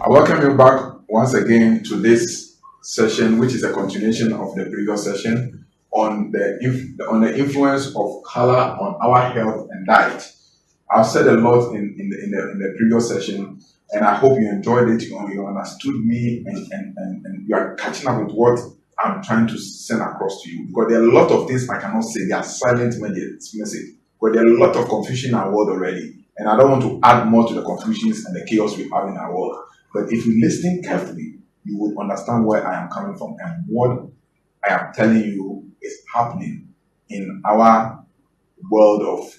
I welcome you back once again to this session, which is a continuation of the previous session on the influence of color on our health and diet. I've said a lot in the previous session, and I hope you enjoyed it. You understood me, and you are catching up with what I'm trying to send across to you. Because there are a lot of things I cannot say. They are silent message. But there are a lot of confusion in our world already, and I don't want to add more to the confusions and the chaos we have in our world. But if you listen carefully, you will understand where I am coming from and what I am telling you is happening in our world of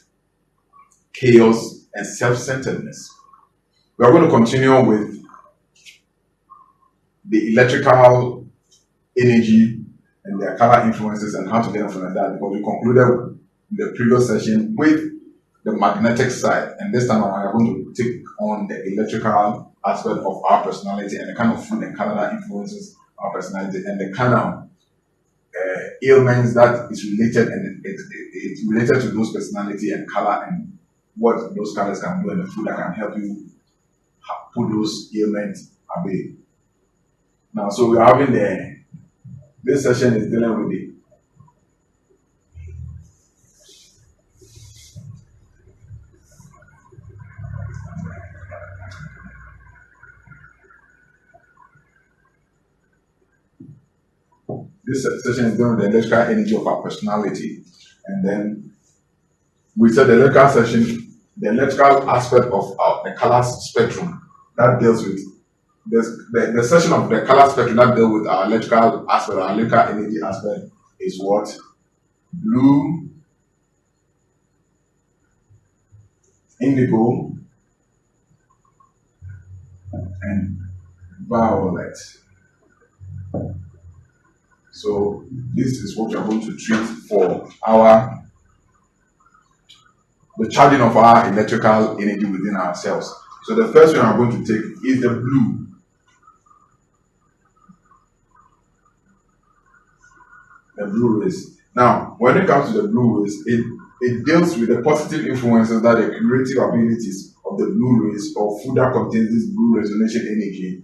chaos and self-centeredness. We are going to continue with the electrical energy and their color influences and how to get from that, because we concluded the previous session with the magnetic side, and this time we are going to take on the electrical aspect of our personality and the kind of food and color that influences our personality and the kind of ailments that is related, and it's related to those personality and color and what those colors can do and the food that can help you put those ailments away. Now, so we're having this session is dealing with the this session is dealing with the electrical energy of our personality. And then we said the electrical aspect of the color spectrum that deals with the session of the color spectrum that deals with our electrical aspect, our electrical energy aspect is what? Blue, indigo, and violet. So this is what we are going to treat for the charging of our electrical energy within ourselves. So the first one I'm going to take is the blue. The blue rays. Now, when it comes to the blue rays, it deals with the positive influences that the curative abilities of the blue rays or food that contains this blue resonation energy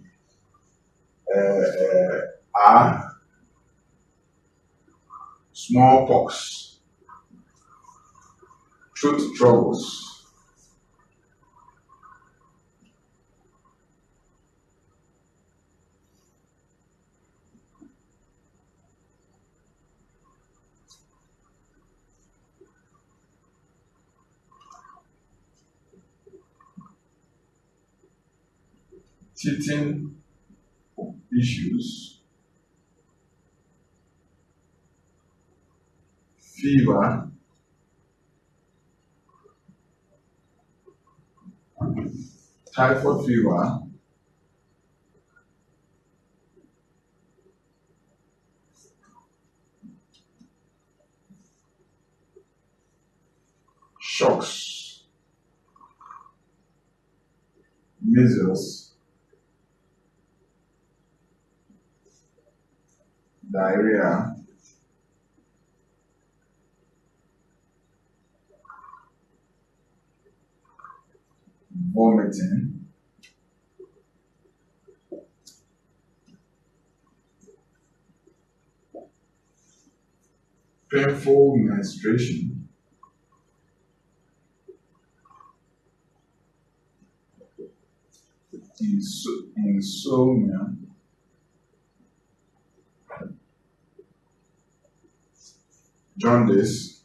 are smallpox, throat troubles, teething issues, fever, typhoid fever, shocks, measles, diarrhea, vomiting, painful menstruation, insomnia, jaundice,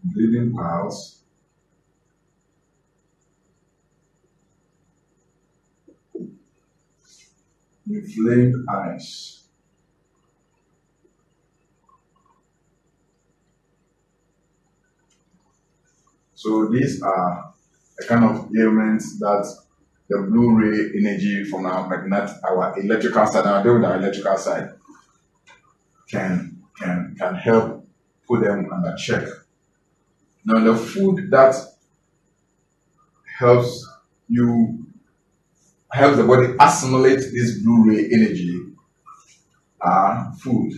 bleeding piles, inflamed eyes. So these are the kind of ailments that the blue ray energy from our electrical side, our deal with our electrical side, can help put them under check. Now, the food that helps the body assimilate this blue ray energy are food.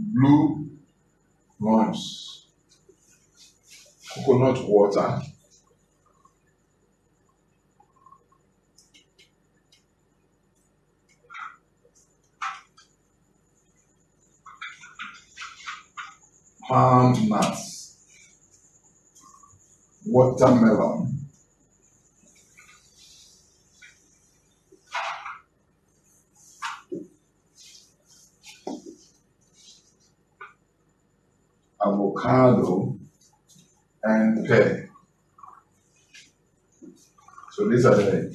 blue runs, coconut water, palm nuts, watermelon, avocado, and pear. So these are the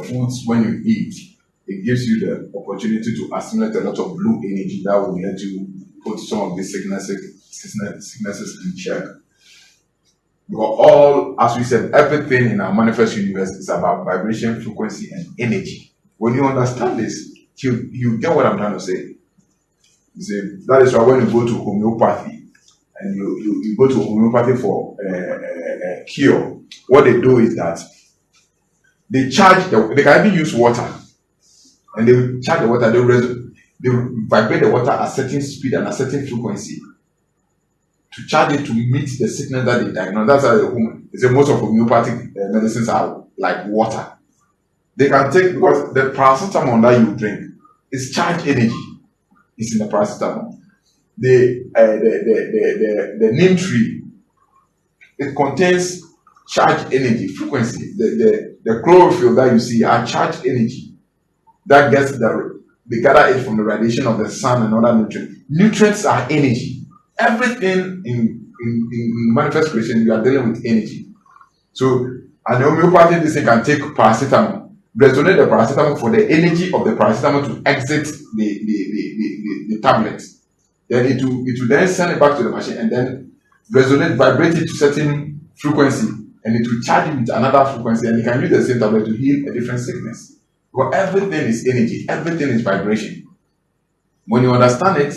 foods when you eat, it gives you the opportunity to assimilate a lot of blue energy that will let you put some of these sicknesses in check. Because all, as we said, everything in our manifest universe is about vibration, frequency, and energy. When you understand this, you get what I'm trying to say. You see, that is why when you go to homeopathy and you go to homeopathy for a cure, what they do is that they they can even use water, and they will charge the water, they vibrate the water at a certain speed and a certain frequency to charge it to meet the sickness that they diagnose. That's how they say most of homeopathic medicines are like water. They can take, because the paracetamol that you drink is charged energy. It's in the paracetamol. The neem tree, it contains charged energy, frequency. The chlorophyll that you see are charged energy that gets they gather it from the radiation of the sun and other nutrients. Nutrients are energy. Everything in manifest creation, you are dealing with energy. So, and the homeopathy, this thing can take paracetamol, resonate the paracetamol for the energy of the paracetamol to exit the tablet. Then it will then send it back to the machine and then resonate, vibrate it to certain frequency, and it will charge it with another frequency, and you can use the same tablet to heal a different sickness. But everything is energy, everything is vibration. When you understand it,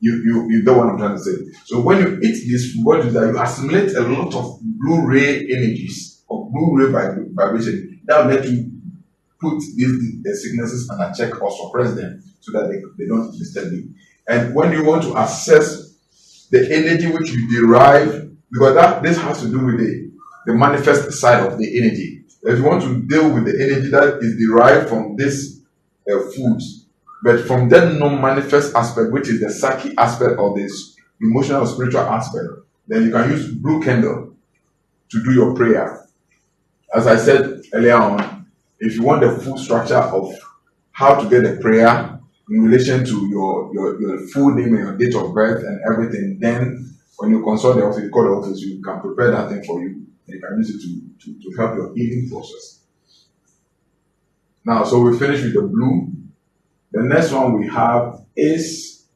you get what I'm trying to say. So when you eat this, what is that? You assimilate a lot of blue-ray energies or blue-ray vibration that will let you put these sicknesses under check or suppress them so that they don't disturb you. And when you want to assess the energy which you derive, because this has to do with the manifest side of the energy. If you want to deal with the energy that is derived from these foods, but from that non-manifest aspect, which is the psychic aspect of this emotional or spiritual aspect, then you can use blue candle to do your prayer. As I said earlier on, if you want the full structure of how to get a prayer in relation to your full name and your date of birth and everything, then when you consult the office, you call the office, you can prepare that thing for you. And you can use it to help your healing process. Now, so we finish with the blue. The next one we have is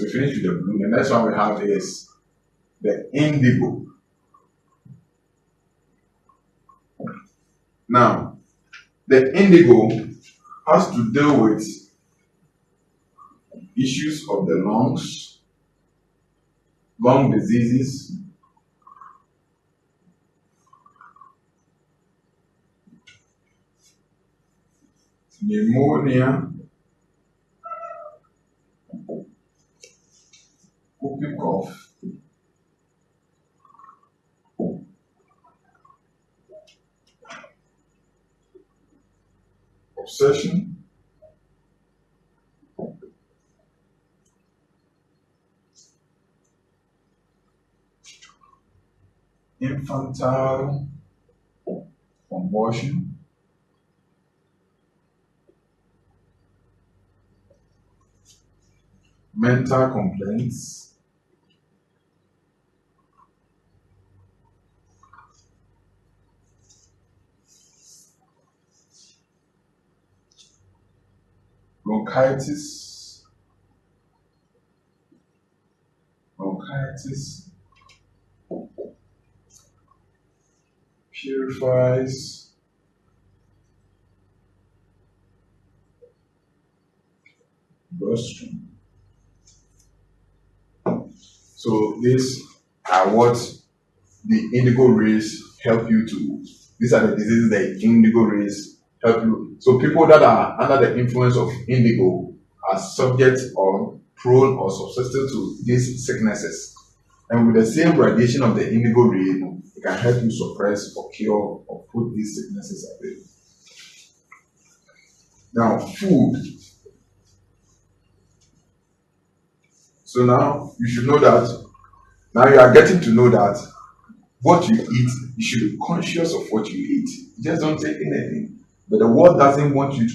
we finish with the blue. The next one we have is the indigo. Now, the indigo has to deal with issues of the lungs, lung diseases, pneumonia, whooping cough, obsession, infantile convulsion, mental complaints, bronchitis, purifies, bloodstream. So these are what the indigo rays help you to. These are the diseases that indigo rays help you. So people that are under the influence of indigo are subject or prone or susceptible to these sicknesses. And with the same radiation of the indigo ray, it can help you suppress or cure or put these sicknesses away. Now, food. So now you should know that. Now you are getting to know that what you eat, you should be conscious of what you eat. Just don't take anything. But the world doesn't want you to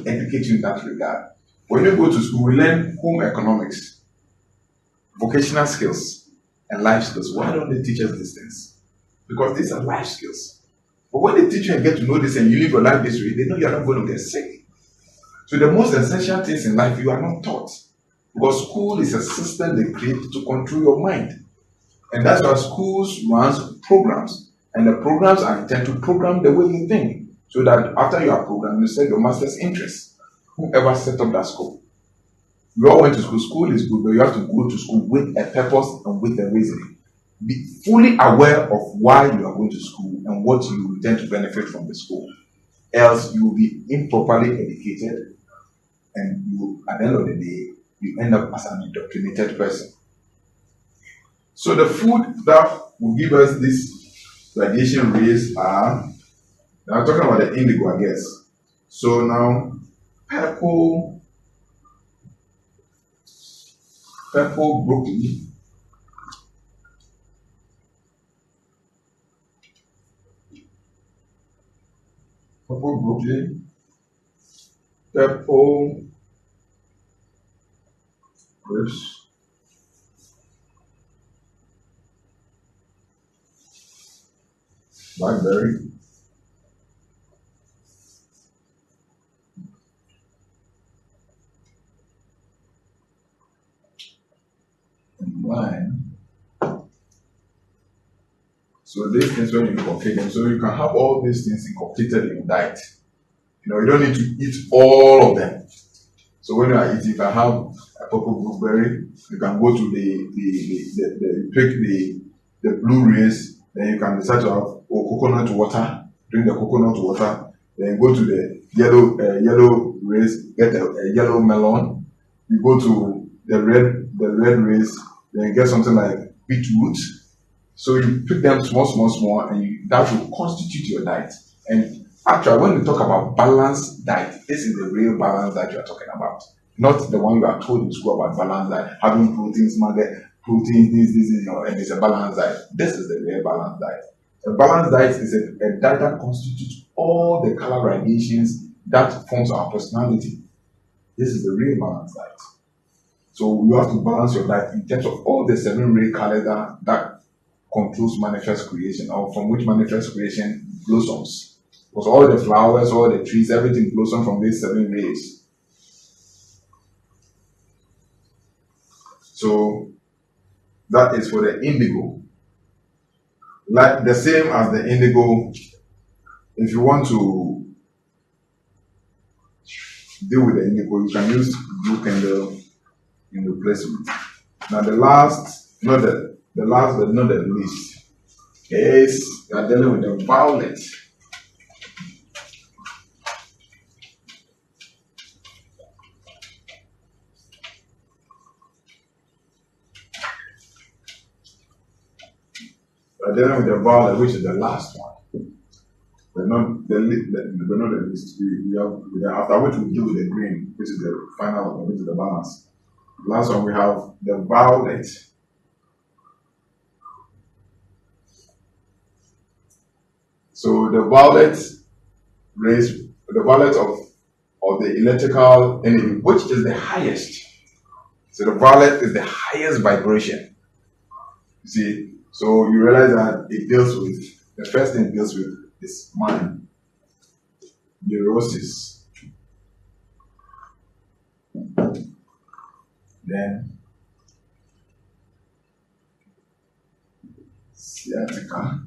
educate you in that regard. When you go to school, we learn home economics, vocational skills, and life skills. Why don't they teach us these things? Because these are life skills. But when they teach you and get to know this and you live your life this way, they know you're not going to get sick. So the most essential things in life you are not taught. Because school is a system they create to control your mind. And that's why schools runs programs. And the programs are intended to program the way you think. So that after you are programmed, you set your master's interest. Whoever set up that school. We all went to school. School is good, but you have to go to school with a purpose and with a reason. Be fully aware of why you are going to school and what you intend to benefit from the school. Else you will be improperly educated and you, at the end of the day, you end up as an indoctrinated person. So the food that will give us this radiation rays are, now I'm talking about the indigo, I guess. So now, purple broccoli, purple broccoli, purple grapes, blackberry, and lime. So these things when you incorporate them, so you can have all these things incorporated in your diet. You don't need to eat all of them. So when you are eating, if I have a purple blueberry, you can go to you pick the blue rays, then you can decide to have coconut water, drink the coconut water, then go to the yellow rays, get a yellow melon. You go to the red rays, then you get something like beetroot. So you pick them small, and that will constitute your diet. And actually, when we talk about balanced diet, this is the real balanced diet you are talking about, not the one you are told in school about balanced diet, having proteins, protein, and it's a balanced diet. This is the real balanced diet. A balanced diet is a diet that constitutes all the color gradations that forms our personality. This is the real balanced diet. So you have to balance your diet in terms of all the 7 ray calendar that controls manifest creation, or from which manifest creation blossoms. Because all the flowers, all the trees, everything blossoms from these 7 rays. So that is for the indigo. Like the same as the indigo, if you want to deal with the indigo, you can use blue candle in replacement. Now the last, but not the least, is we are dealing with the violet. We are dealing with the violet, which is the last one, but not the least. After which we deal with the green, which is the final one, which is the balance. Last one we have the violet. So the violet rays, the violet of the electrical energy, which is the highest. So the violet is the highest vibration. You see, so you realize that it deals with, the first thing it deals with is mind, neurosis, then sciatica,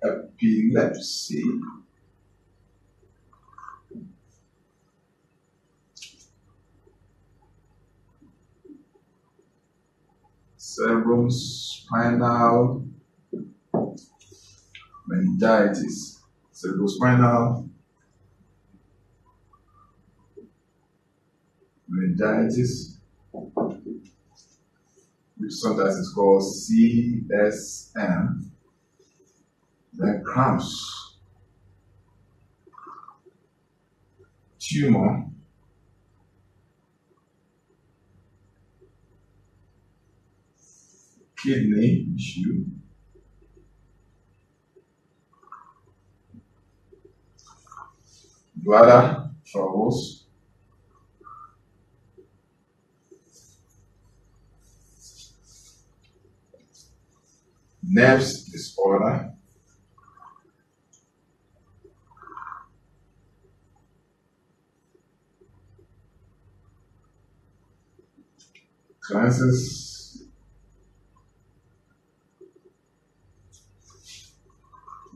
epilepsy, cerebrum, spinal, meningitis, cerebrospinal meningitis, which sometimes is called CSM, then cramps, tumor, kidney issue, bladder troubles, nerves disorder, cleanses,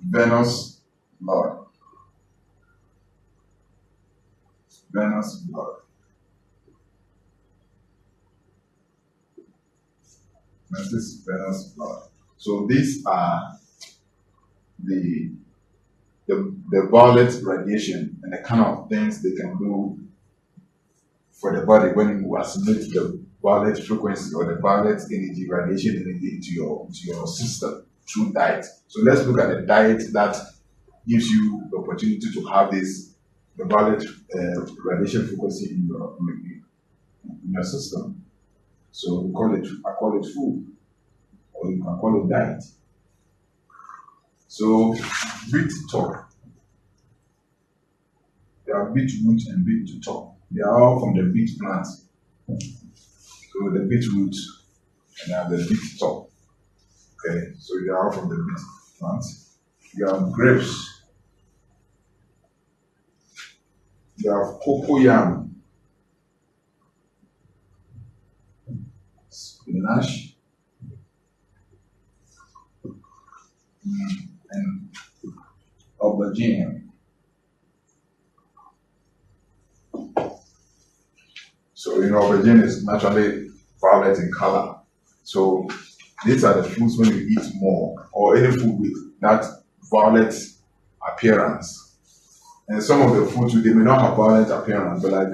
venous blood, venous blood, cleanses venous blood. So these are the the violet radiation and the kind of things they can do for the body when you assimilate the violet frequency or the violet energy, radiation energy into your system through diet. So let's look at the diet that gives you the opportunity to have this the violet radiation frequency in your system. So I call it food, or you can call it diet. So beet top. They are beetroot and beet top. They are all from the beet plant. So the beetroot and the beet top. Okay, so they are all from the beet plant. You have grapes. You have cocoyam, spinach, and aubergine. So aubergine is naturally violet in color. So these are the foods when you eat more, or any food with that violet appearance. And some of the foods they may not have violet appearance, but like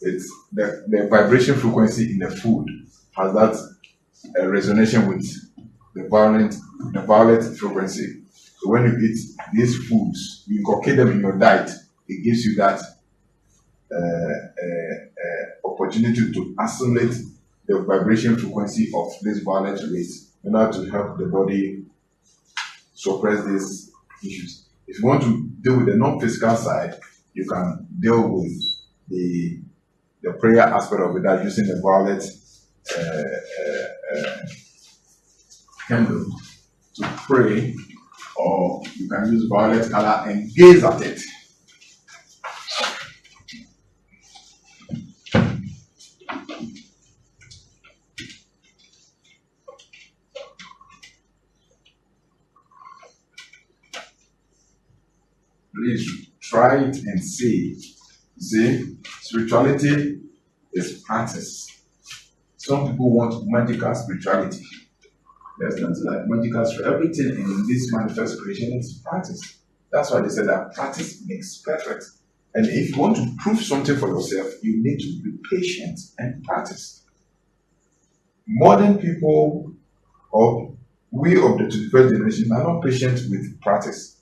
it's the vibration frequency in the food has that resonation with the violet frequency. So when you eat these foods, you inculcate them in your diet, it gives you that opportunity to assimilate the vibration frequency of this violet rays in order to help the body suppress these issues. If you want to deal with the non-physical side, you can deal with the prayer aspect of it that using the violet candle to pray, or you can use violet color and gaze at it. Please try it and see. See, spirituality is practice. Some people want magical spirituality. There's nothing like magical spirituality. Everything in this manifest creation is practice. That's why they say that practice makes perfect. And if you want to prove something for yourself, you need to be patient and practice. Modern people, or we of the 21st generation, are not patient with practice.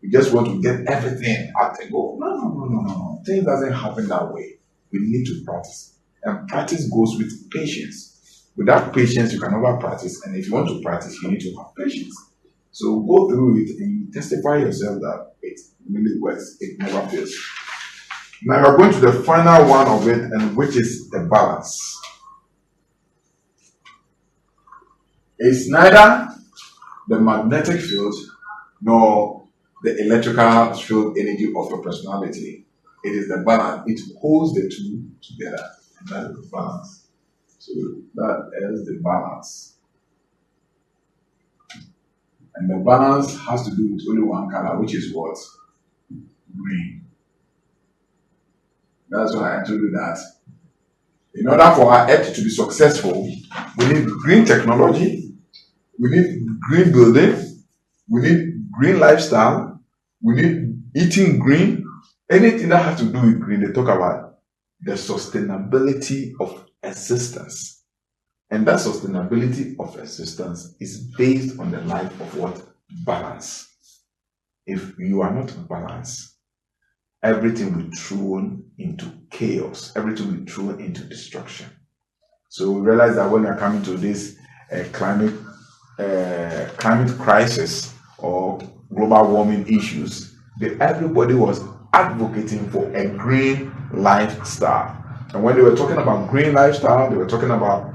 We just want to get everything at a go. No. Things doesn't happen that way. We need to practice. And practice goes with patience. Without patience, you can never practice. And if you want to practice, you need to have patience. So go through it and testify yourself that it really works. It never fails. Now you're going to the final one of it, and which is the balance. It's neither the magnetic field nor the electrical field energy of your personality. It is the balance. It holds the two together. And that is the balance. So that is the balance. And the balance has to do with only one color, which is what? Green. That's why I told you that In order for our earth to be successful, we need green technology, we need green building, we need green lifestyle, we need eating green. Anything that has to do with green, they talk about the sustainability of existence. And that sustainability of existence is based on the life of what? Balance. If you are not balanced, everything will be thrown into chaos, everything will be thrown into destruction. So we realize that when we are coming to this climate crisis or global warming issues, everybody was advocating for a green lifestyle. And when they were talking about green lifestyle, they were talking about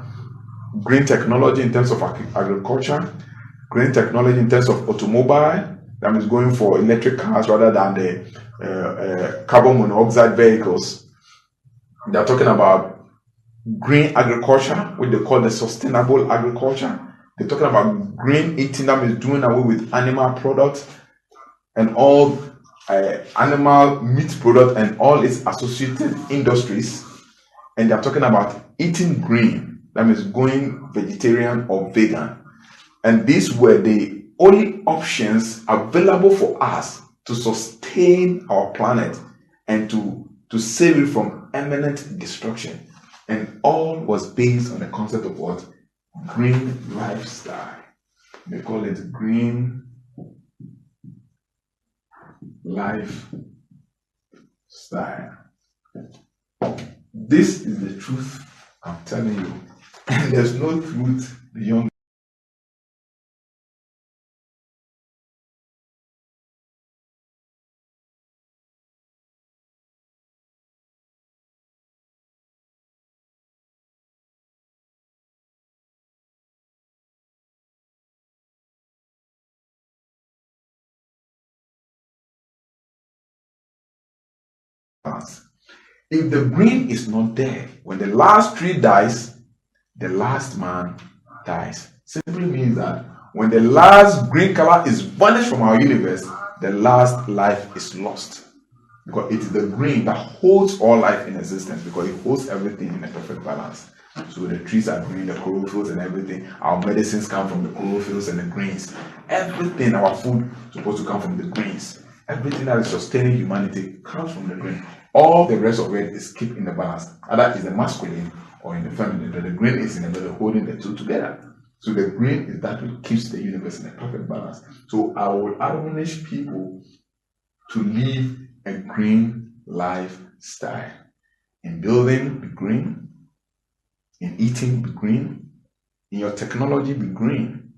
green technology in terms of agriculture, green technology in terms of automobile, that is going for electric cars rather than the carbon monoxide vehicles. They're talking about green agriculture, which they call the sustainable agriculture. They're talking about green eating, that is doing away with animal products and all animal meat products and all its associated industries. And they're talking about eating green, that means going vegetarian or vegan. And these were the only options available for us to sustain our planet and to save it from imminent destruction. And all was based on the concept of what? Green lifestyle. They call it green lifestyle. This is the truth I'm telling you. And there's no truth beyond us. If the green is not there, when the last tree dies, the last man dies. Simply means that when the last green color is vanished from our universe, the last life is lost. Because it is the green that holds all life in existence, because it holds everything in a perfect balance. So the trees are green, the chlorophylls and everything. Our medicines come from the chlorophylls and the greens. Everything, our food is supposed to come from the greens. Everything that is sustaining humanity comes from the green. All the rest of it is kept in the balance. Either is the masculine or in the feminine. The green is in the middle, holding the two together. So the green is that which keeps the universe in a perfect balance. So I would admonish people to live a green lifestyle. In building, be green. In eating, be green. In your technology, be green.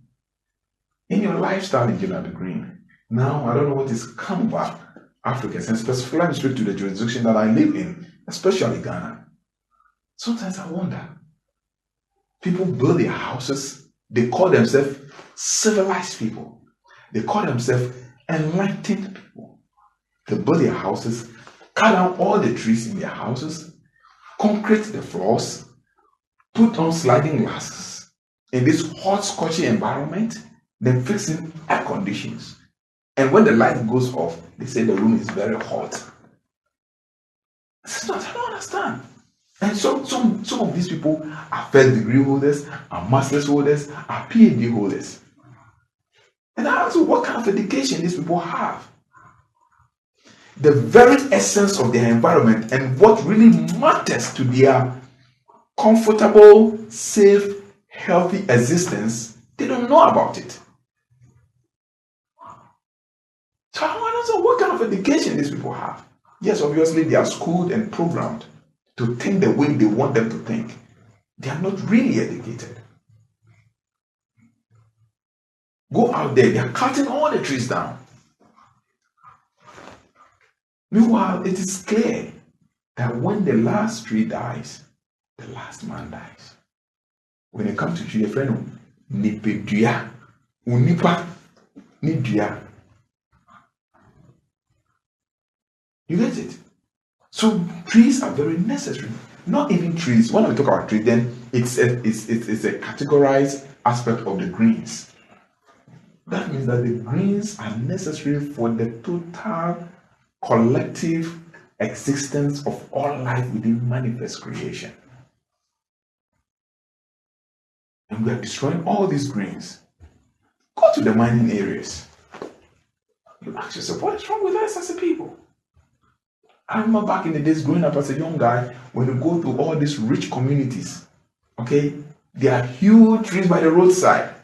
In your lifestyle, in general, be green. Now, I don't know what is come about Africans, and specifically speak to the jurisdiction that I live in, especially Ghana. Sometimes I wonder. People build their houses. They call themselves civilized people. They call themselves enlightened people. They build their houses, cut down all the trees in their houses, concrete the floors, put on sliding glasses in this hot, scorching environment, then fix in air conditions. And when the light goes off, they say the room is very hot. I don't understand. And some of these people are first degree holders, are master's holders, are PhD holders. And I ask you, what kind of education these people have? The very essence of their environment and what really matters to their comfortable, safe, healthy existence, they don't know about it. So I wonder what kind of education these people have. Yes, obviously they are schooled and programmed to think the way they want them to think. They are not really educated. Go out there, they are cutting all the trees down. Meanwhile, it is clear that when the last tree dies, the last man dies. When it comes to tree, a friend, nipedua, unipa, nidua. You get it? So trees are very necessary. Not even trees. When we talk about trees, then it's a categorized aspect of the greens. That means that the greens are necessary for the total collective existence of all life within manifest creation. And we are destroying all these greens. Go to the mining areas. You ask yourself, what is wrong with us as a people? I remember back in the days growing up as a young guy, when you go to all these rich communities, okay, there are huge trees by the roadside.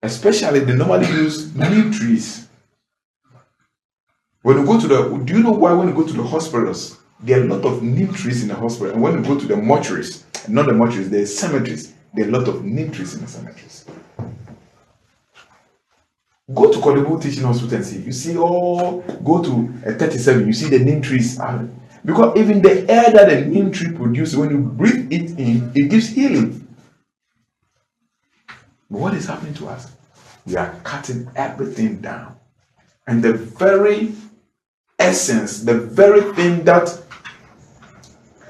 Especially they normally use neem trees. When you go to do you know why when you go to the hospitals, there are a lot of neem trees in the hospital? And when you go to the mortuaries, not the mortuaries, the cemeteries, there are a lot of neem trees in the cemeteries. Go to Kodobu Teaching Hospital and see. You see, go to a 37, you see the neem trees. Because even the air that the neem tree produces, when you breathe it in, it gives healing. But what is happening to us? We are cutting everything down. And the very essence, the very thing that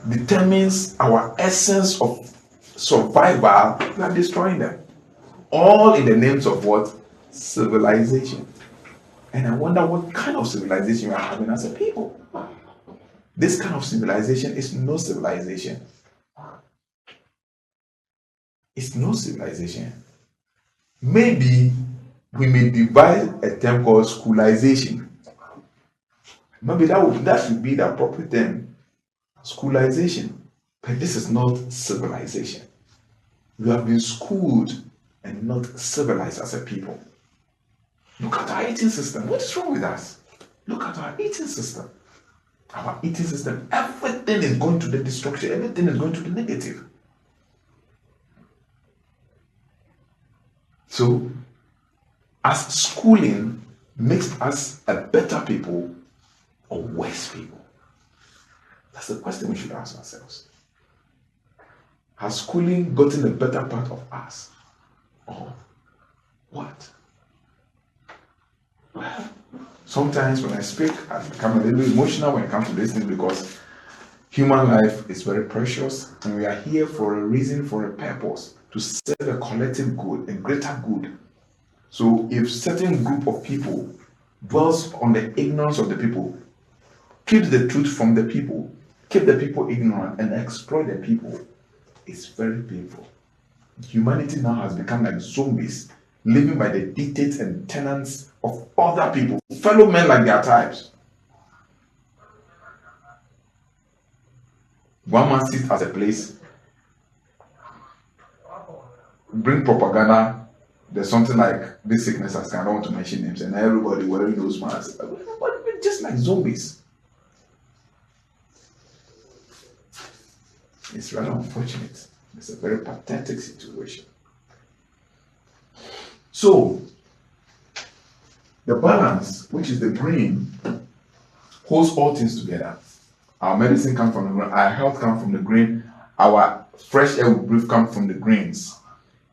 determines our essence of survival, we are destroying them. All in the names of what? Civilization. And I wonder what kind of civilization we are having as a people. This kind of civilization is no civilization. It's no civilization. Maybe we may devise a term called schoolization. Maybe that should be the appropriate term. Schoolization. But this is not civilization. We have been schooled and not civilized as a people. Look at our eating system. What is wrong with us? Look at our eating system. Our eating system, everything is going to the destruction. Everything is going to the negative. So, as schooling makes us a better people or worse people? That's the question we should ask ourselves. Has schooling gotten a better part of us? Or what? Well, sometimes when I speak, I become a little emotional when it comes to this thing because human life is very precious and we are here for a reason, for a purpose, to serve a collective good, a greater good. So if certain group of people dwells on the ignorance of the people, keeps the truth from the people, keep the people ignorant and exploit the people, it's very painful. Humanity now has become like zombies, living by the dictates and tenets of other people, fellow men like their types. One man sits at a place, bring propaganda. There's something like this sickness, I don't want to mention names, and everybody wearing those masks. But just like zombies. It's rather unfortunate. It's a very pathetic situation. So, the balance, which is the green, holds all things together. Our medicine comes from the green, our health comes from the green, our fresh air we breathe comes from the greens.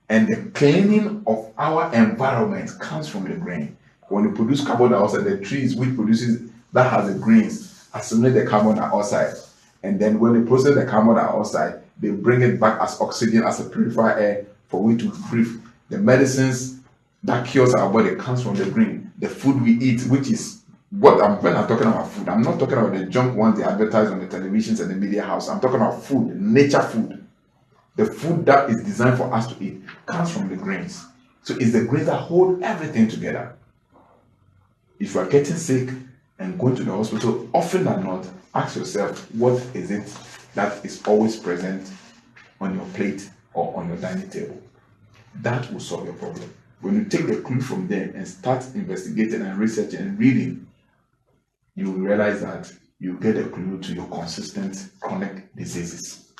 And the cleaning of our environment comes from the green. When you produce carbon dioxide, the trees which produces that has the greens assimilate the carbon dioxide. And then when they process the carbon dioxide, they bring it back as oxygen, as a purified air for we to breathe. The medicines that cures our body comes from the green. The food we eat, which is when I'm talking about food, I'm not talking about the junk ones they advertise on the televisions and the media house. I'm talking about food, nature food. The food that is designed for us to eat comes from the grains. So it's the grains that hold everything together. If you are getting sick and going to the hospital, often than not, ask yourself, what is it that is always present on your plate or on your dining table? That will solve your problem. When you take the clue from there and start investigating and researching and reading, you will realize that you get a clue to your consistent chronic diseases.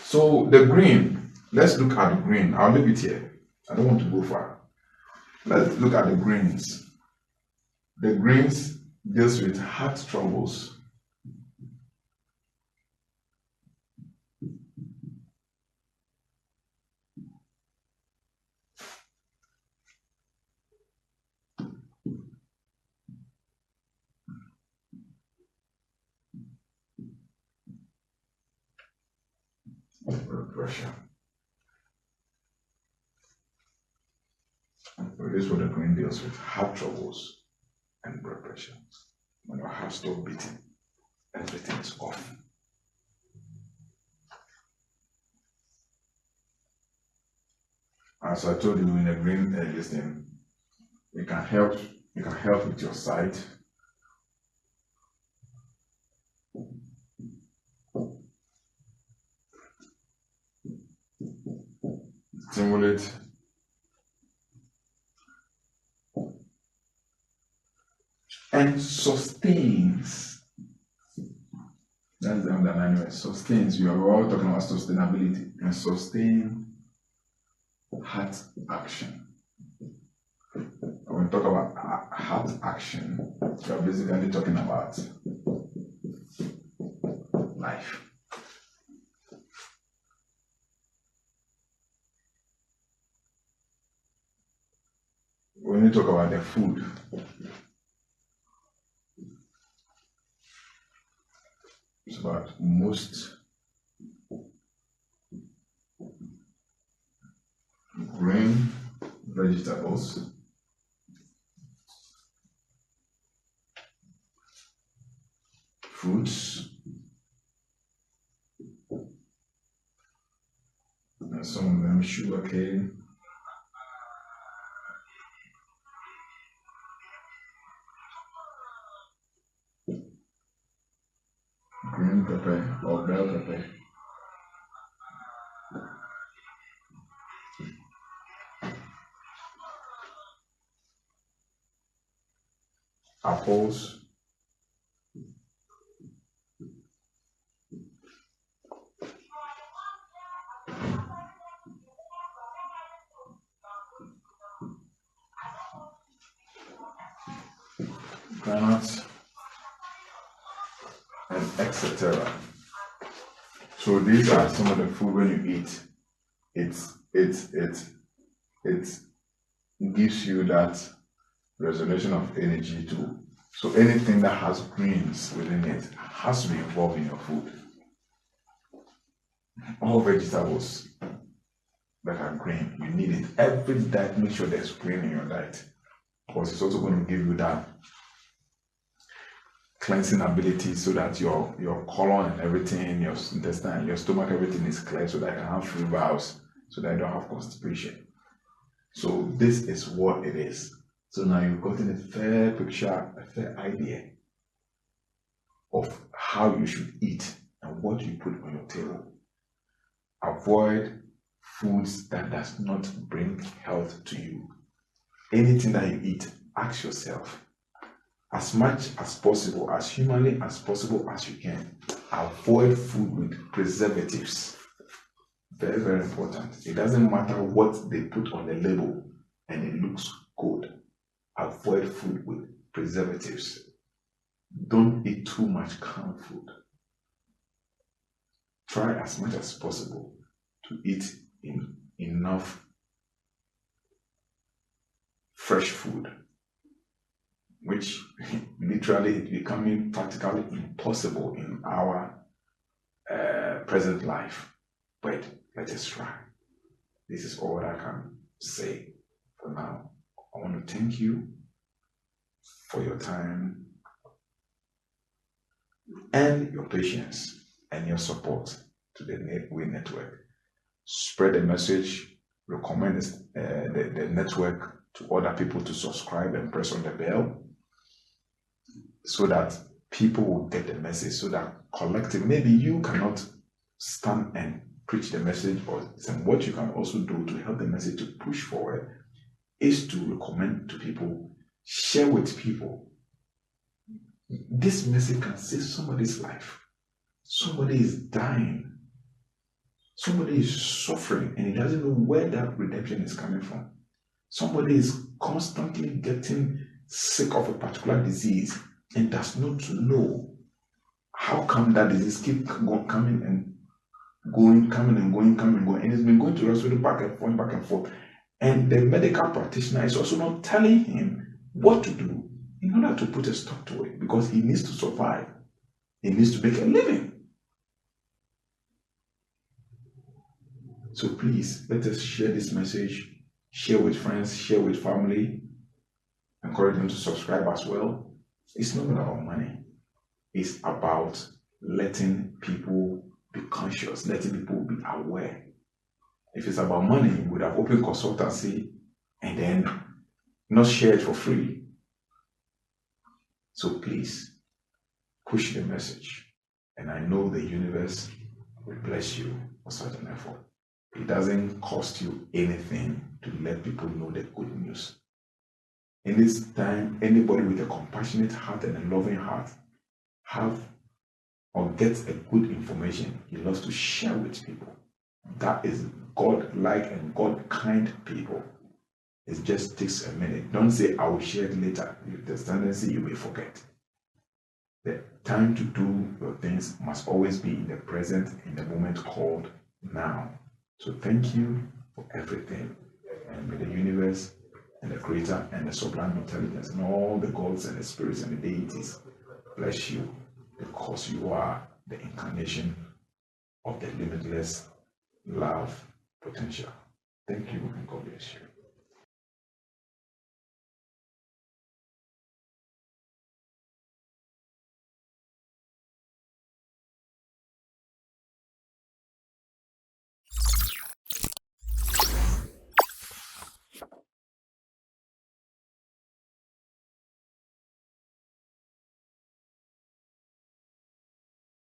So the green, let's look at the green. I'll leave it here. I don't want to go far. Let's look at the greens. The greens deals with heart troubles. Blood pressure. This is what the green deals with: heart troubles and blood pressure. When your heart stops beating, everything is off. as I told you in the green this thing, it can help. You can help with your sight. Stimulate and sustains. That's the underlying word. Sustains. We are all talking about sustainability and sustain heart action. When we talk about heart action, we are basically talking about life. When we talk about the food, it's about most grain, vegetables, fruits, and some of them sugarcane, green pepper or bell pepper, apples, granuts, and etc. So these are some of the food when you eat. It gives you that resolution of energy too. So anything that has greens within it has to be involved in your food. All vegetables that are green, you need it. Every diet, make sure there's green in your diet, because it's also going to give you that cleansing ability so that your colon and everything, your intestine, your stomach, everything is clear so that you can have free bowels, so that you don't have constipation. So this is what it is. So now you've gotten a fair picture, a fair idea of how you should eat and what you put on your table. Avoid foods that does not bring health to you. Anything that you eat, ask yourself, as much as possible, as humanly as possible as you can, avoid food with preservatives. Very, very important. It doesn't matter what they put on the label and it looks good. Avoid food with preservatives. Don't eat too much canned food. Try as much as possible to eat enough fresh food, which literally is becoming practically impossible in our present life. But let us try. This is all I can say for now. I want to thank you for your time and your patience and your support to the Netway Network. Spread the message, recommend the network to other people to subscribe and press on the bell so that people will get the message, so that collectively, maybe you cannot stand and preach the message, or what you can also do to help the message to push forward is to recommend to people, share with people. This message can save somebody's life. Somebody is dying. Somebody is suffering and he doesn't know where that redemption is coming from. Somebody is constantly getting sick of a particular disease and does not know how come that disease keep coming and going, coming and going, coming and going. And it's been going to the hospital back and forth. And the medical practitioner is also not telling him what to do in order to put a stop to it, because he needs to survive. He needs to make a living. So please, let us share this message, share with friends, share with family, encourage them to subscribe as well. It's not about money. It's about letting people be conscious, letting people be aware If it's about money, we would have opened consultancy and then not share it for free. So please, push the message. And I know the universe will bless you for such an effort. It doesn't cost you anything to let people know the good news. In this time, anybody with a compassionate heart and a loving heart have or gets a good information, he loves to share with people. That is God-like and God-kind people. It just takes a minute. Don't say, I will share it later. There's tendency you may forget. The time to do your things must always be in the present, in the moment called now. So thank you for everything. And may the universe and the creator and the sublime intelligence and all the gods and the spirits and the deities bless you, because you are the incarnation of the limitless love potential. Thank you and God bless you.